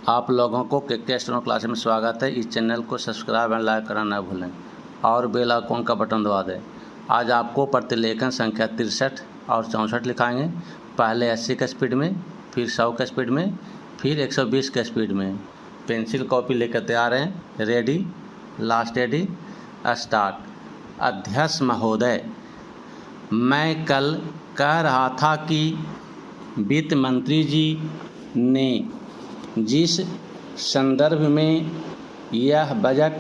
आप लोगों को के स्टोनो क्लास में स्वागत है। इस चैनल को सब्सक्राइब एंड लाइक करना ना भूलें और बेल आइकन का बटन दबा दें। आज आपको प्रतिलेखन संख्या 63 और 64 लिखाएंगे। पहले 80 के स्पीड में, फिर 100 के स्पीड में, फिर 120 के स्पीड में। पेंसिल कॉपी लेकर तैयार हैं। Ready, last ready, start. अध्यक्ष महोदय, मैं कल कह रहा था कि वित्त मंत्री जी ने जिस संदर्भ में यह बजट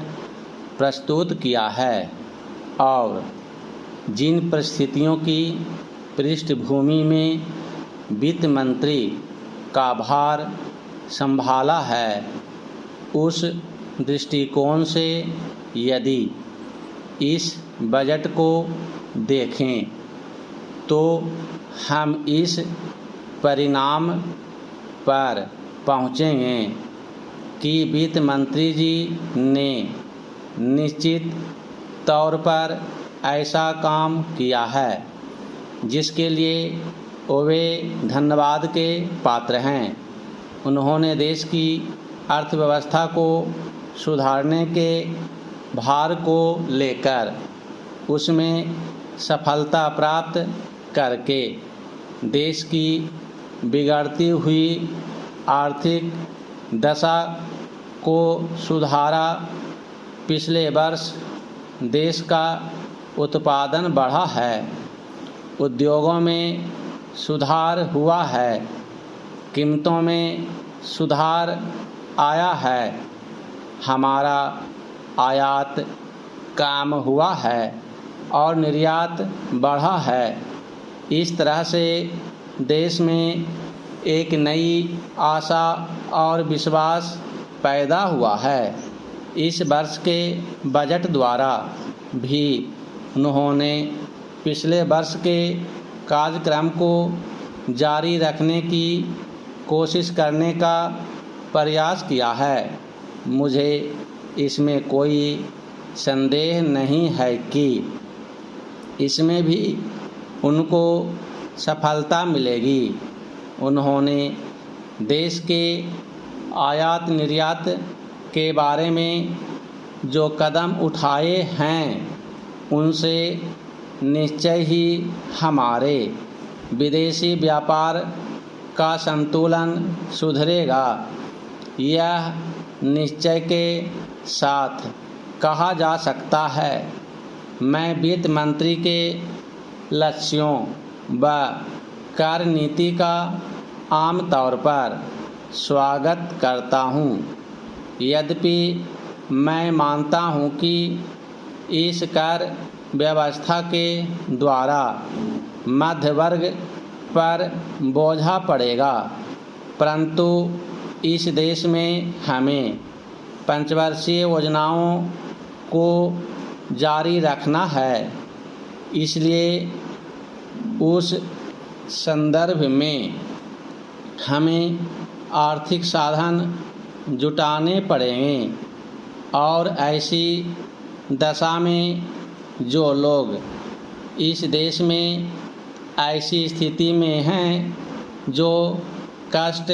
प्रस्तुत किया है और जिन परिस्थितियों की पृष्ठभूमि में वित्त मंत्री का भार संभाला है, उस दृष्टिकोण से यदि इस बजट को देखें तो हम इस परिणाम पर पहुँचेंगे कि वित्त मंत्री जी ने निश्चित तौर पर ऐसा काम किया है जिसके लिए वे धन्यवाद के पात्र हैं। उन्होंने देश की अर्थव्यवस्था को सुधारने के भार को लेकर उसमें सफलता प्राप्त करके देश की बिगड़ती हुई आर्थिक दशा को सुधारा। पिछले वर्ष देश का उत्पादन बढ़ा है, उद्योगों में सुधार हुआ है, कीमतों में सुधार आया है, हमारा आयात कम हुआ है और निर्यात बढ़ा है। इस तरह से देश में एक नई आशा और विश्वास पैदा हुआ है। इस वर्ष के बजट द्वारा भी उन्होंने पिछले वर्ष के कार्यक्रम को जारी रखने की कोशिश करने का प्रयास किया है। मुझे इसमें कोई संदेह नहीं है कि इसमें भी उनको सफलता मिलेगी। उन्होंने देश के आयात निर्यात के बारे में जो कदम उठाए हैं उनसे निश्चय ही हमारे विदेशी व्यापार का संतुलन सुधरेगा। यह निश्चय के साथ कहा जा सकता है, मैं वित्त मंत्री के लक्ष्यों व कार्य नीति का आम तौर पर स्वागत करता हूँ। यद्यपि मैं मानता हूँ कि इस कर व्यवस्था के द्वारा मध्य वर्ग पर बोझा पड़ेगा, परंतु इस देश में हमें पंचवर्षीय योजनाओं को जारी रखना है। इसलिए उस संदर्भ में हमें आर्थिक साधन जुटाने पड़ेंगे और ऐसी दशा में जो लोग इस देश में ऐसी स्थिति में हैं जो कष्ट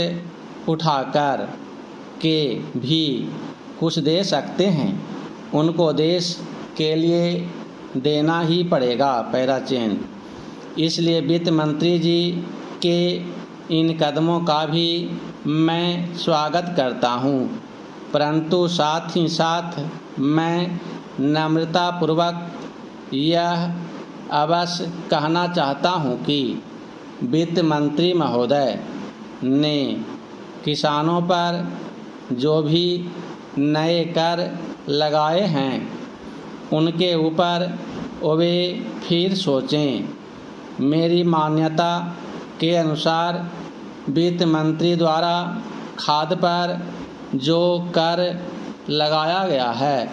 उठाकर के भी कुछ दे सकते हैं, उनको देश के लिए देना ही पड़ेगा। पैराचेन। इसलिए वित्त मंत्री जी के इन कदमों का भी मैं स्वागत करता हूं, परंतु साथ ही साथ मैं नम्रतापूर्वक यह अवश्य कहना चाहता हूं कि वित्त मंत्री महोदय ने किसानों पर जो भी नए कर लगाए हैं उनके ऊपर वे फिर सोचें। मेरी मान्यता के अनुसार वित्त मंत्री द्वारा खाद पर जो कर लगाया गया है,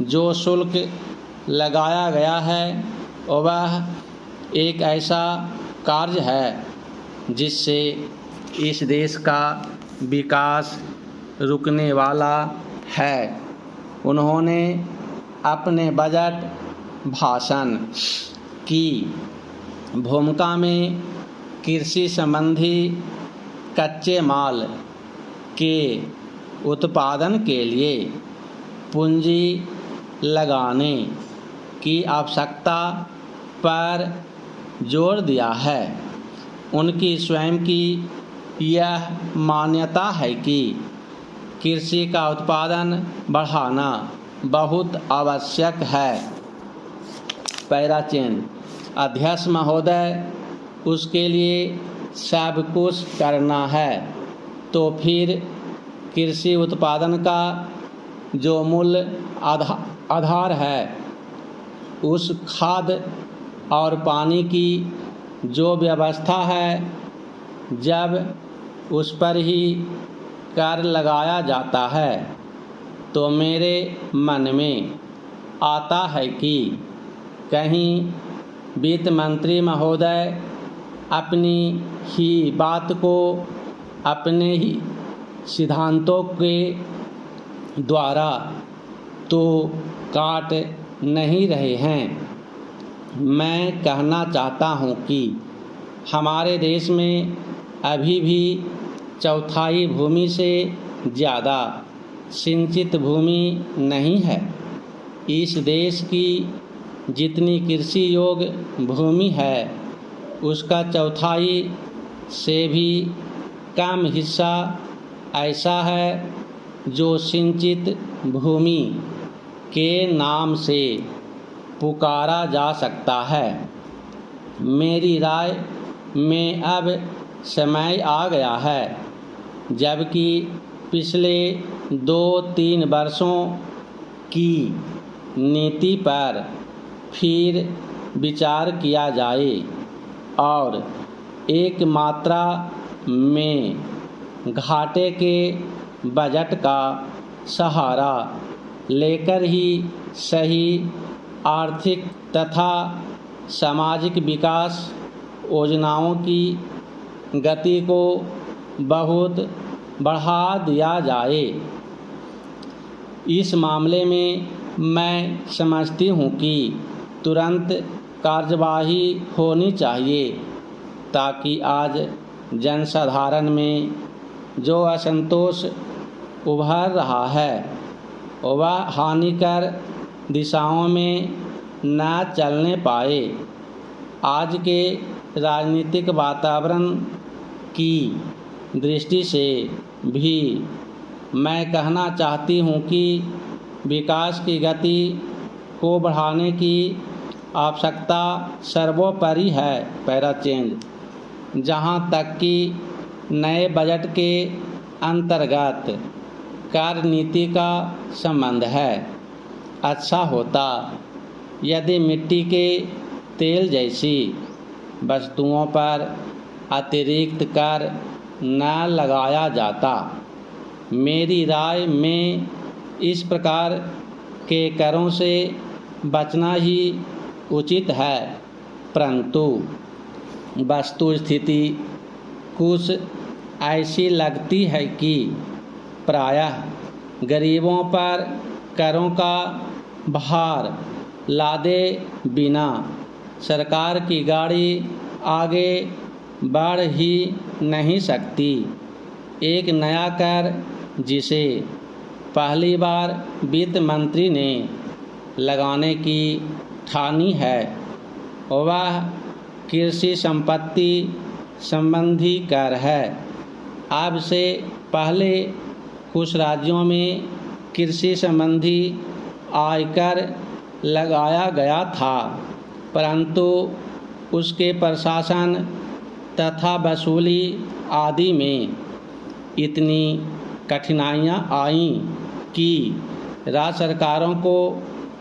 जो शुल्क लगाया गया है, वह एक ऐसा कार्य है जिससे इस देश का विकास रुकने वाला है। उन्होंने अपने बजट भाषण की भूमिका में कृषि संबंधी कच्चे माल के उत्पादन के लिए पूंजी लगाने की आवश्यकता पर जोर दिया है। उनकी स्वयं की यह मान्यता है कि कृषि का उत्पादन बढ़ाना बहुत आवश्यक है। पैराचेन अध्यक्ष महोदय, उसके लिए सब कुछ करना है तो फिर कृषि उत्पादन का जो मूल आधार है, उस खाद और पानी की जो व्यवस्था है, जब उस पर ही कर लगाया जाता है तो मेरे मन में आता है कि कहीं वित्त मंत्री महोदय अपनी ही बात को अपने ही सिद्धांतों के द्वारा तो काट नहीं रहे हैं। मैं कहना चाहता हूँ कि हमारे देश में अभी भी चौथाई भूमि से ज़्यादा सिंचित भूमि नहीं है। इस देश की जितनी कृषि योग्य भूमि है, उसका चौथाई से भी कम हिस्सा ऐसा है जो सिंचित भूमि के नाम से पुकारा जा सकता है। मेरी राय में अब समय आ गया है जबकि पिछले 2-3 वर्षों की नीति पर फिर विचार किया जाए और एक मात्रा में घाटे के बजट का सहारा लेकर ही सही आर्थिक तथा सामाजिक विकास योजनाओं की गति को बहुत बढ़ा दिया जाए। इस मामले में मैं समझती हूँ कि तुरंत कार्यवाही होनी चाहिए ताकि आज जनसाधारण में जो असंतोष उभर रहा है वह हानिकर दिशाओं में न चलने पाए। आज के राजनीतिक वातावरण की दृष्टि से भी मैं कहना चाहती हूँ कि विकास की गति को बढ़ाने की आवश्यकता सर्वोपरि है। पैराचेंज जहाँ तक कि नए बजट के अंतर्गत कार्य नीति का संबंध है, अच्छा होता यदि मिट्टी के तेल जैसी वस्तुओं पर अतिरिक्त कर न लगाया जाता। मेरी राय में इस प्रकार के करों से बचना ही उचित है, परंतु वस्तुस्थिति कुछ ऐसी लगती है कि प्रायः गरीबों पर करों का भार लादे बिना सरकार की गाड़ी आगे बढ़ ही नहीं सकती। एक नया कर जिसे पहली बार वित्त मंत्री ने लगाने की ठानी है वह कृषि संपत्ति संबंधी कर है। अब से पहले कुछ राज्यों में कृषि संबंधी आयकर लगाया गया था, परंतु उसके प्रशासन तथा वसूली आदि में इतनी कठिनाइयाँ आईं कि राज्य सरकारों को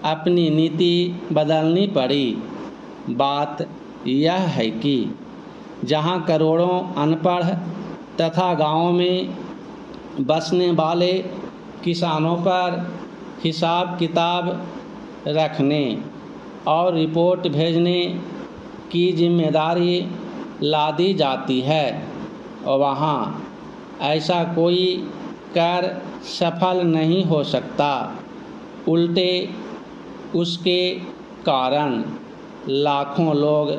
अपनी नीति बदलनी पड़ी। बात यह है कि जहाँ करोड़ों अनपढ़ तथा गाँवों में बसने वाले किसानों पर हिसाब किताब रखने और रिपोर्ट भेजने की जिम्मेदारी लादी जाती है, वहाँ ऐसा कोई कर सफल नहीं हो सकता। उल्टे उसके कारण लाखों लोग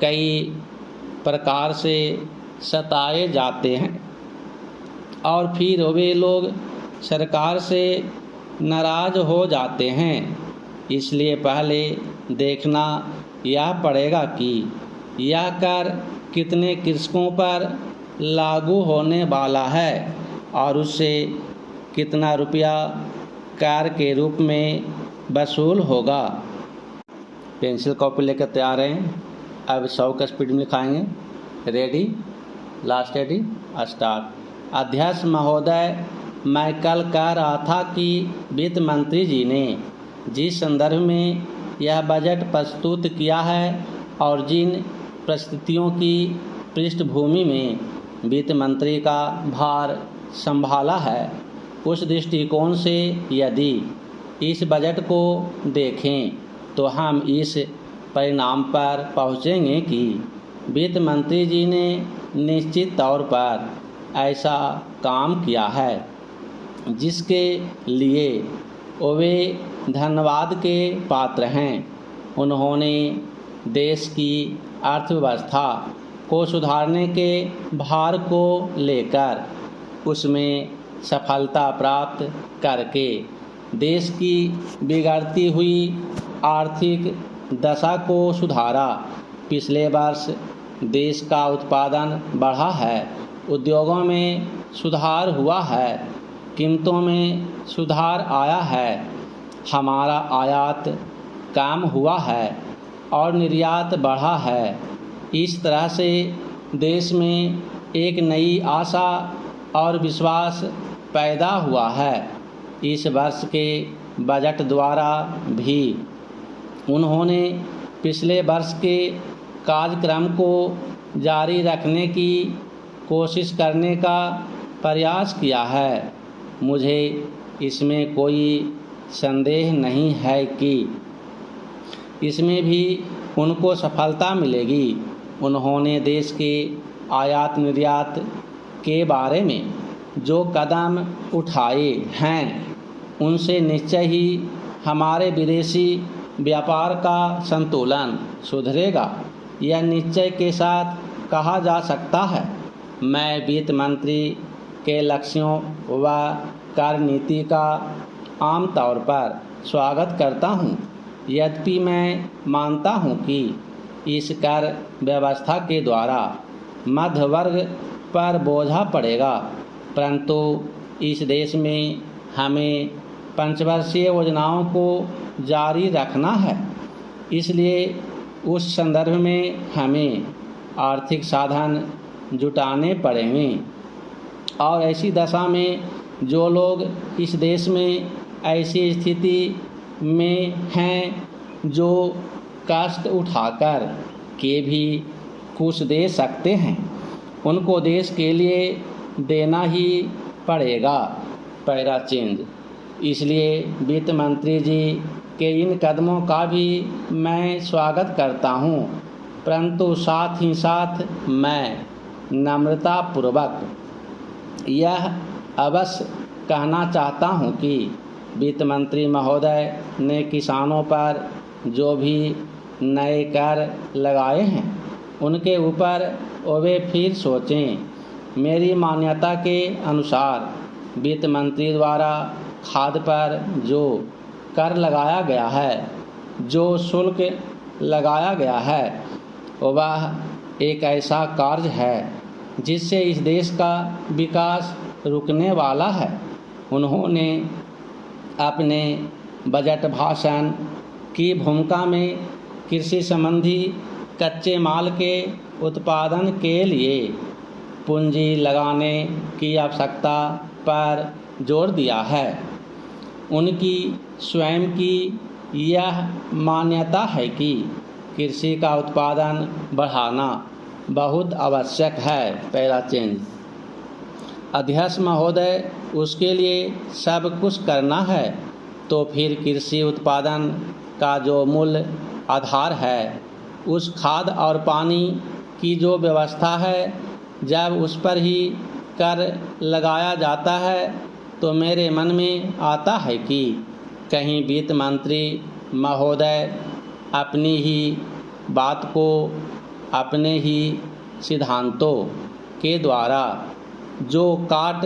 कई प्रकार से सताए जाते हैं और फिर वे लोग सरकार से नाराज़ हो जाते हैं। इसलिए पहले देखना यह पड़ेगा कि यह कर कितने कृषकों पर लागू होने वाला है और उससे कितना रुपया कर के रूप में वसूल होगा। पेंसिल कॉपी लेकर तैयार हैं। अब 100 का स्पीड में लिखाएंगे। Ready, last ready, start. अध्यक्ष महोदय, मैं कल कह रहा था कि वित्त मंत्री जी ने जिस संदर्भ में यह बजट प्रस्तुत किया है और जिन परिस्थितियों की पृष्ठभूमि में वित्त मंत्री का भार संभाला है, उस दृष्टिकोण से यदि इस बजट को देखें तो हम इस परिणाम पर पहुंचेंगे कि वित्त मंत्री जी ने निश्चित तौर पर ऐसा काम किया है जिसके लिए वे धन्यवाद के पात्र हैं। उन्होंने देश की अर्थव्यवस्था को सुधारने के भार को लेकर उसमें सफलता प्राप्त करके देश की बिगड़ती हुई आर्थिक दशा को सुधारा। पिछले वर्ष देश का उत्पादन बढ़ा है, उद्योगों में सुधार हुआ है, कीमतों में सुधार आया है, हमारा आयात कम हुआ है और निर्यात बढ़ा है। इस तरह से देश में एक नई आशा और विश्वास पैदा हुआ है। इस वर्ष के बजट द्वारा भी उन्होंने पिछले वर्ष के कार्यक्रम को जारी रखने की कोशिश करने का प्रयास किया है। मुझे इसमें कोई संदेह नहीं है कि इसमें भी उनको सफलता मिलेगी। उन्होंने देश के आयात निर्यात के बारे में जो कदम उठाए हैं उनसे निश्चय ही हमारे विदेशी व्यापार का संतुलन सुधरेगा। यह निश्चय के साथ कहा जा सकता है। मैं वित्त मंत्री के लक्ष्यों व कार्य नीति का आमतौर पर स्वागत करता हूं। यद्यपि मैं मानता हूं कि इस कर व्यवस्था के द्वारा मध्य वर्ग पर बोझा पड़ेगा, परंतु इस देश में हमें पंचवर्षीय योजनाओं को जारी रखना है। इसलिए उस संदर्भ में हमें आर्थिक साधन जुटाने पड़ेंगे और ऐसी दशा में जो लोग इस देश में ऐसी स्थिति में हैं जो कष्ट उठाकर के भी कुछ दे सकते हैं, उनको देश के लिए देना ही पड़ेगा। Para change. इसलिए वित्त मंत्री जी के इन कदमों का भी मैं स्वागत करता हूं, परंतु साथ ही साथ मैं नम्रतापूर्वक यह अवश्य कहना चाहता हूं कि वित्त मंत्री महोदय ने किसानों पर जो भी नए कर लगाए हैं उनके ऊपर वे फिर सोचें। मेरी मान्यता के अनुसार वित्त मंत्री द्वारा खाद पर जो कर लगाया गया है, जो शुल्क लगाया गया है, वह एक ऐसा कार्य है जिससे इस देश का विकास रुकने वाला है। उन्होंने अपने बजट भाषण की भूमिका में कृषि संबंधी कच्चे माल के उत्पादन के लिए पूंजी लगाने की आवश्यकता पर जोर दिया है। उनकी स्वयं की यह मान्यता है कि कृषि का उत्पादन बढ़ाना बहुत आवश्यक है। Para change. अध्यक्ष महोदय, उसके लिए सब कुछ करना है तो फिर कृषि उत्पादन का जो मूल आधार है, उस खाद और पानी की जो व्यवस्था है, जब उस पर ही कर लगाया जाता है तो मेरे मन में आता है कि कहीं वित्त मंत्री महोदय अपनी ही बात को अपने ही सिद्धांतों के द्वारा जो काट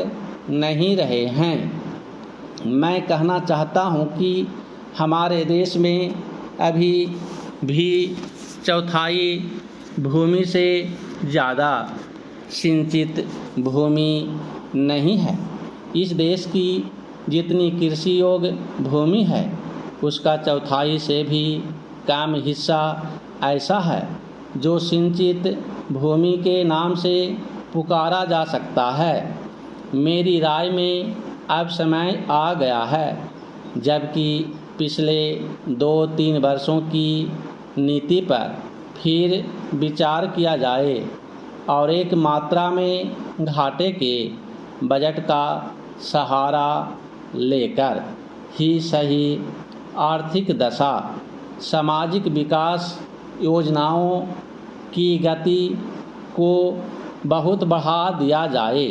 नहीं रहे हैं, मैं कहना चाहता हूँ कि हमारे देश में अभी भी चौथाई भूमि से ज़्यादा सिंचित भूमि नहीं है। इस देश की जितनी कृषि योग्य भूमि है उसका चौथाई से भी कम हिस्सा ऐसा है जो सिंचित भूमि के नाम से पुकारा जा सकता है। मेरी राय में अब समय आ गया है जबकि पिछले 2-3 वर्षों की नीति पर फिर विचार किया जाए और एक मात्रा में घाटे के बजट का सहारा लेकर ही सही आर्थिक दशा, सामाजिक विकास योजनाओं की गति को बहुत बढ़ा दिया जाए।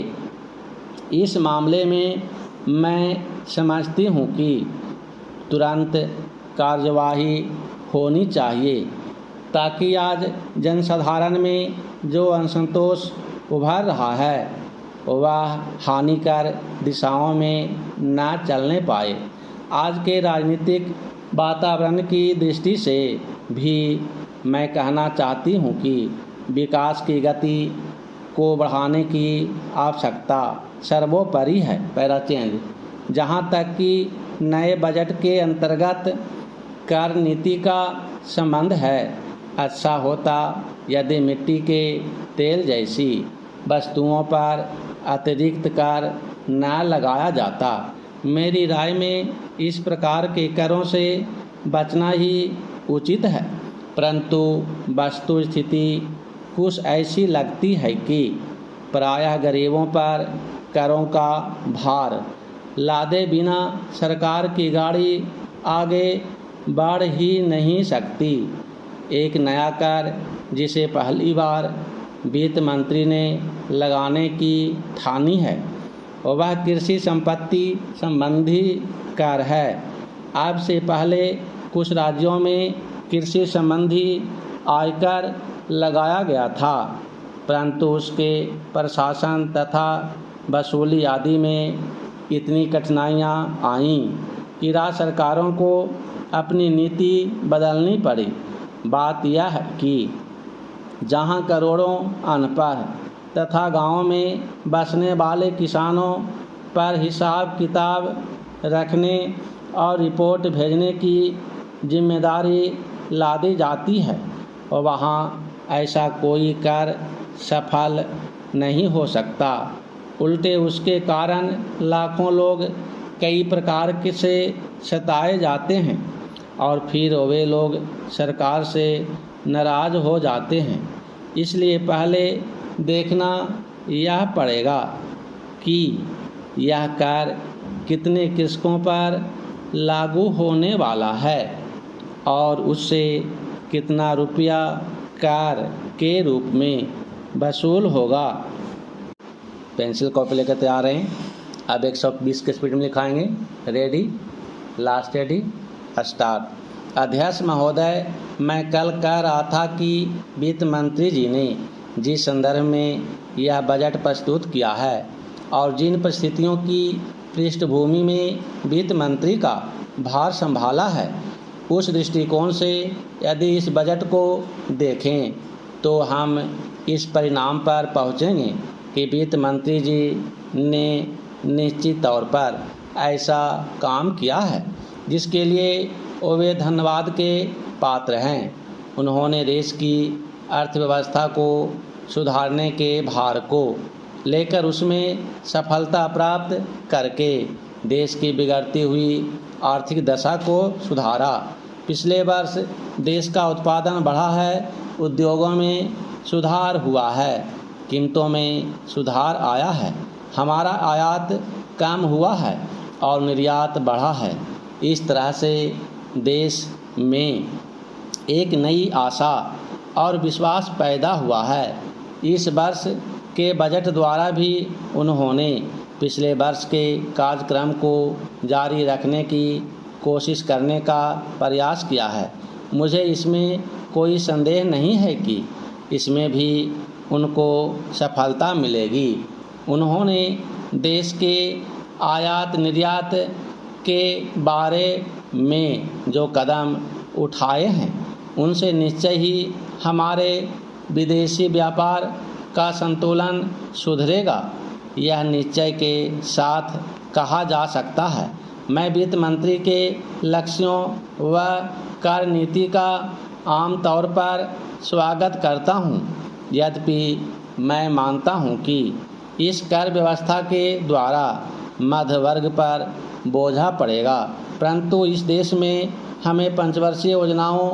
इस मामले में मैं समझती हूँ कि तुरंत कार्यवाही होनी चाहिए ताकि आज जनसाधारण में जो असंतोष उभर रहा है वह हानिकर दिशाओं में न चलने पाए। आज के राजनीतिक वातावरण की दृष्टि से भी मैं कहना चाहती हूँ कि विकास की गति को बढ़ाने की आवश्यकता सर्वोपरि है। Para change. जहाँ तक कि नए बजट के अंतर्गत कर नीति का संबंध है, अच्छा होता यदि मिट्टी के तेल जैसी वस्तुओं पर अतिरिक्त कर न लगाया जाता। मेरी राय में इस प्रकार के करों से बचना ही उचित है, परंतु वस्तु स्थिति कुछ ऐसी लगती है कि प्रायः गरीबों पर करों का भार लादे बिना सरकार की गाड़ी आगे बढ़ ही नहीं सकती। एक नया कर जिसे पहली बार वित्त मंत्री ने लगाने की ठानी है वह कृषि संपत्ति संबंधी कर है। अब से पहले कुछ राज्यों में कृषि संबंधी आयकर लगाया गया था, परंतु उसके प्रशासन तथा वसूली आदि में इतनी कठिनाइयाँ आईं कि राज्य सरकारों को अपनी नीति बदलनी पड़ी। बात यह है कि जहाँ करोड़ों अनपढ़ तथा गाँव में बसने वाले किसानों पर हिसाब किताब रखने और रिपोर्ट भेजने की जिम्मेदारी लादी जाती है और वहाँ ऐसा कोई कर सफल नहीं हो सकता। उल्टे उसके कारण लाखों लोग कई प्रकार से सताए जाते हैं और फिर वे लोग सरकार से नाराज़ हो जाते हैं। इसलिए पहले देखना यह पड़ेगा कि यह कर कितने कृषकों पर लागू होने वाला है और उससे कितना रुपया कर के रूप में वसूल होगा। पेंसिल कॉपी लेकर तैयार रहें। अब 120 के स्पीड में लिखाएंगे। Ready, last ready, start. अध्यक्ष महोदय, मैं कल कह रहा था कि वित्त मंत्री जी ने जिस संदर्भ में यह बजट प्रस्तुत किया है और जिन परिस्थितियों की पृष्ठभूमि में वित्त मंत्री का भार संभाला है, उस दृष्टिकोण से यदि इस बजट को देखें तो हम इस परिणाम पर पहुंचेंगे कि वित्त मंत्री जी ने निश्चित तौर पर ऐसा काम किया है जिसके लिए वे धन्यवाद के पात्र हैं। उन्होंने देश की अर्थव्यवस्था को सुधारने के भार को लेकर उसमें सफलता प्राप्त करके देश की बिगड़ती हुई आर्थिक दशा को सुधारा। पिछले वर्ष देश का उत्पादन बढ़ा है, उद्योगों में सुधार हुआ है, कीमतों में सुधार आया है, हमारा आयात कम हुआ है और निर्यात बढ़ा है। इस तरह से देश में एक नई आशा और विश्वास पैदा हुआ है। इस वर्ष के बजट द्वारा भी उन्होंने पिछले वर्ष के कार्यक्रम को जारी रखने की कोशिश करने का प्रयास किया है। मुझे इसमें कोई संदेह नहीं है कि इसमें भी उनको सफलता मिलेगी। उन्होंने देश के आयात निर्यात के बारे में जो कदम उठाए हैं उनसे निश्चय ही हमारे विदेशी व्यापार का संतुलन सुधरेगा, यह निश्चय के साथ कहा जा सकता है। मैं वित्त मंत्री के लक्ष्यों व कर नीति का आमतौर पर स्वागत करता हूं, यद्यपि मैं मानता हूं कि इस कर व्यवस्था के द्वारा मध्य वर्ग पर बोझा पड़ेगा, परंतु इस देश में हमें पंचवर्षीय योजनाओं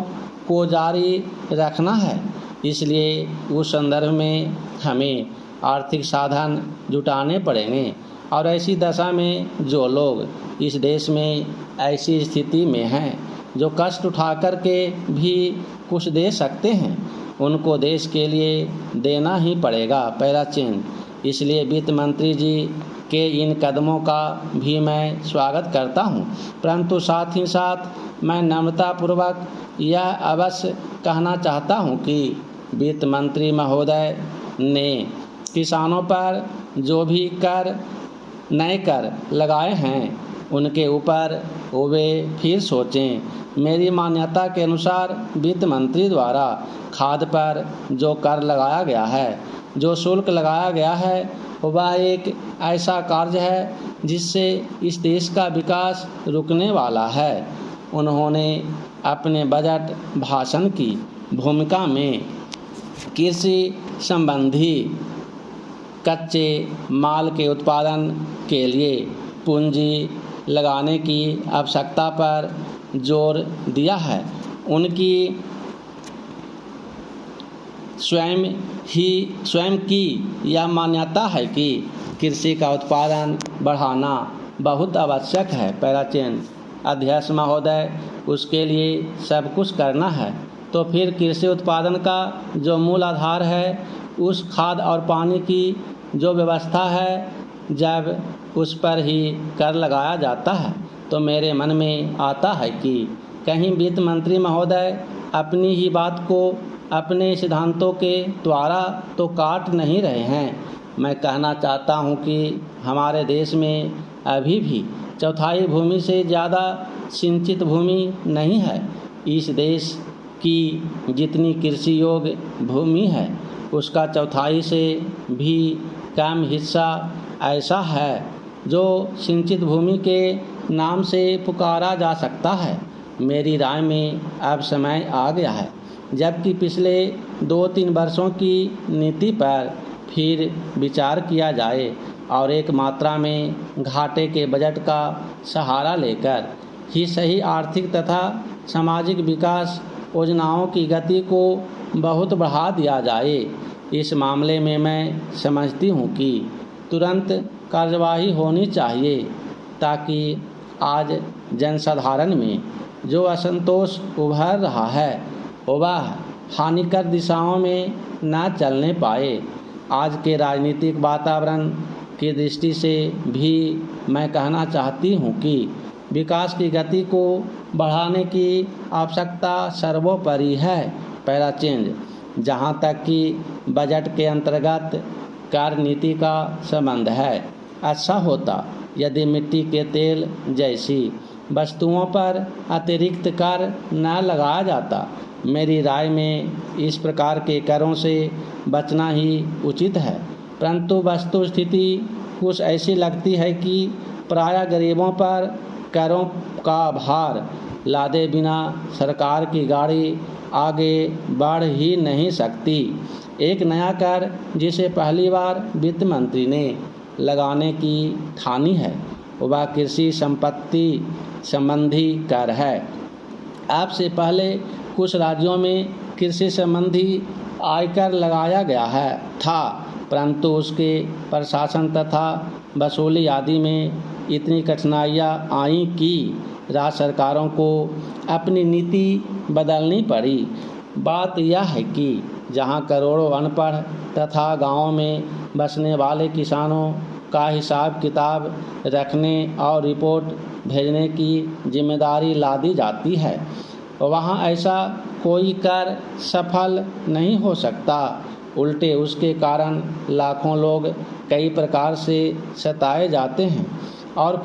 को जारी रखना है। इसलिए उस संदर्भ में हमें आर्थिक साधन जुटाने पड़ेंगे और ऐसी दशा में जो लोग इस देश में ऐसी स्थिति में हैं जो कष्ट उठा कर के भी कुछ दे सकते हैं, उनको देश के लिए देना ही पड़ेगा। पहला चिन्ह। इसलिए वित्त मंत्री जी के इन कदमों का भी मैं स्वागत करता हूं, परंतु साथ ही साथ मैं नम्रतापूर्वक यह अवश्य कहना चाहता हूं कि वित्त मंत्री महोदय ने किसानों पर जो भी नए कर लगाए हैं उनके ऊपर वे फिर सोचें। मेरी मान्यता के अनुसार वित्त मंत्री द्वारा खाद पर जो कर लगाया गया है, जो शुल्क लगाया गया है, वह एक ऐसा कार्य है जिससे इस देश का विकास रुकने वाला है। उन्होंने अपने बजट भाषण की भूमिका में कृषि संबंधी कच्चे माल के उत्पादन के लिए पूंजी लगाने की आवश्यकता पर जोर दिया है। उनकी स्वयं की यह मान्यता है कि कृषि का उत्पादन बढ़ाना बहुत आवश्यक है। पहला चिन्ह। अध्यक्ष महोदय, उसके लिए सब कुछ करना है तो फिर कृषि उत्पादन का जो मूल आधार है, उस खाद और पानी की जो व्यवस्था है, जब उस पर ही कर लगाया जाता है तो मेरे मन में आता है कि कहीं वित्त मंत्री महोदय अपनी ही बात को अपने सिद्धांतों के द्वारा तो काट नहीं रहे हैं। मैं कहना चाहता हूं कि हमारे देश में अभी भी चौथाई भूमि से ज़्यादा सिंचित भूमि नहीं है। इस देश की जितनी कृषि योग्य भूमि है उसका चौथाई से भी कम हिस्सा ऐसा है जो सिंचित भूमि के नाम से पुकारा जा सकता है। मेरी राय में अब समय आ गया है जबकि पिछले 2-3 वर्षों की नीति पर फिर विचार किया जाए और एक मात्रा में घाटे के बजट का सहारा लेकर ही सही आर्थिक तथा सामाजिक विकास योजनाओं की गति को बहुत बढ़ा दिया जाए। इस मामले में मैं समझती हूँ कि तुरंत कार्यवाही होनी चाहिए ताकि आज जनसाधारण में जो असंतोष उभर रहा है वह हानिकर दिशाओं में न चलने पाए। आज के राजनीतिक वातावरण की दृष्टि से भी मैं कहना चाहती हूँ कि विकास की गति को बढ़ाने की आवश्यकता सर्वोपरि है। पहला चेंज। जहाँ तक कि बजट के अंतर्गत कर नीति का संबंध है, अच्छा होता यदि मिट्टी के तेल जैसी वस्तुओं पर अतिरिक्त कर न लगाया जाता। मेरी राय में इस प्रकार के करों से बचना ही उचित है, परंतु वस्तु स्थिति कुछ ऐसी लगती है कि प्रायः गरीबों पर करों का भार लादे बिना सरकार की गाड़ी आगे बढ़ ही नहीं सकती। एक नया कर जिसे पहली बार वित्त मंत्री ने लगाने की ठानी है वह कृषि संपत्ति संबंधी कर है। आपसे पहले कुछ राज्यों में कृषि संबंधी आयकर लगाया गया था, परंतु उसके प्रशासन तथा वसूली आदि में इतनी कठिनाइयाँ आईं कि राज्य सरकारों को अपनी नीति बदलनी पड़ी। बात यह है कि जहां करोड़ों अनपढ़ तथा गांवों में बसने वाले किसानों का हिसाब किताब रखने और रिपोर्ट भेजने की जिम्मेदारी लादी जाती है, वहां ऐसा कोई कर सफल नहीं हो सकता। उल्टे उसके कारण लाखों लोग कई प्रकार से सताए जाते हैं। और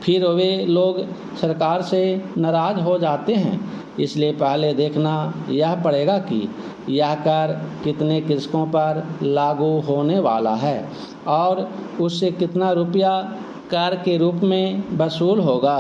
फिर वे लोग सरकार से नाराज़ हो जाते हैं। इसलिए पहले देखना यह पड़ेगा कि यह कर कितने कृषकों पर लागू होने वाला है और उससे कितना रुपया कर के रूप में वसूल होगा।